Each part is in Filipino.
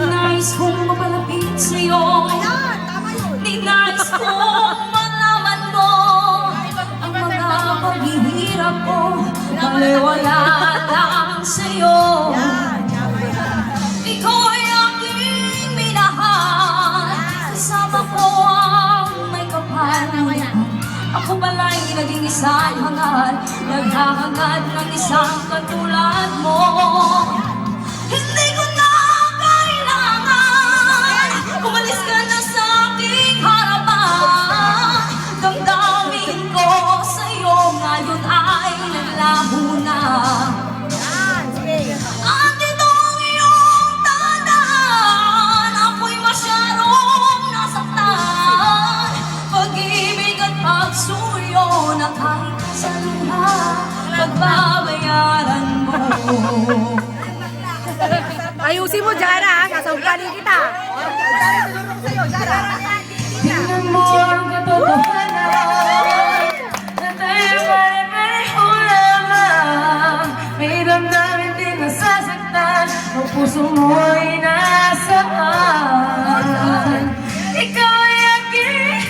Ninais kong mapalapit sa'yo. Ninais kong malaman mo ang mga paghihirap ko. Baliwala lang sa'yo. Ikaw ay aking minahal. Kasama ko ang may kapal. Ako pala'y naging isang hangad. Naghahangad ng isang katulad mo. Hindi ko na kailangan. Umalis ka na sa aking harapan. Damdamin ko sa'yo ngayon ay naglaho na. Andito ang iyong tandaan. Ako'y masyadong nasaktan. Pag-ibig at pagsuyo na kahit sa luha, pagbabayaran mo. Ayusin mo, Jara, ha? Sasampalin kita. Tingnan mo ang katotohanan na tayo pare-pareho lamang. May damdamin din nasasaktan. Ang puso mo ay nasaan. Ikaw ay aking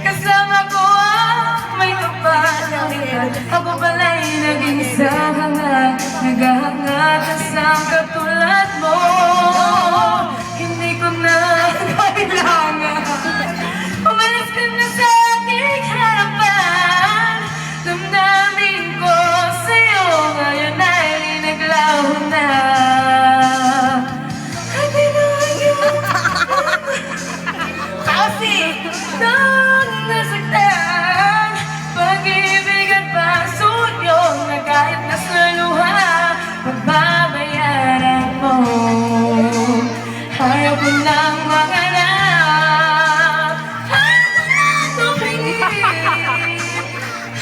kasama ko ang may kapalaran. Ako pala'y naging isang hangad. Naghahangad na sa katulad mo. Hindi ko na kailangan. Umalis ka na sa aking harapan. Damdamin ko sa'yo ngayon ay naglaho na. Hindi na ngayon kasi nang nasaktan. Pag-ibig at pagsuyo na kahit nasa luha, pagbabayaran mo. Ayaw ko lang mangarap. Ayaw ko lang tumingin.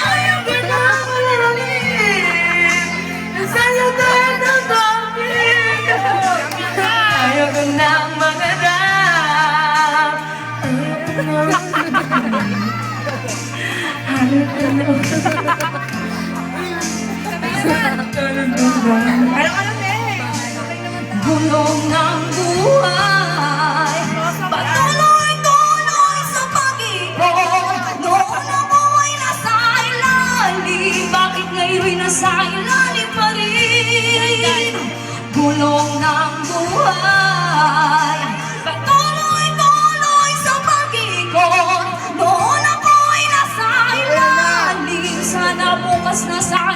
Ayaw ko lang malalim. Nasasagot ang tawid. Ayaw ko lang mangarap. Ayaw ko lang. Gulong ng buhay, patuloy-tuloy sa pag-ibig. Noon ako ay nasa ilalim, bakit ngayon'y nasa ilalim pa rin? Gulong ng buhay, patuloy-tuloy sa pag-ikot. Noon ako ay nasa ilalim, sana bukas na sa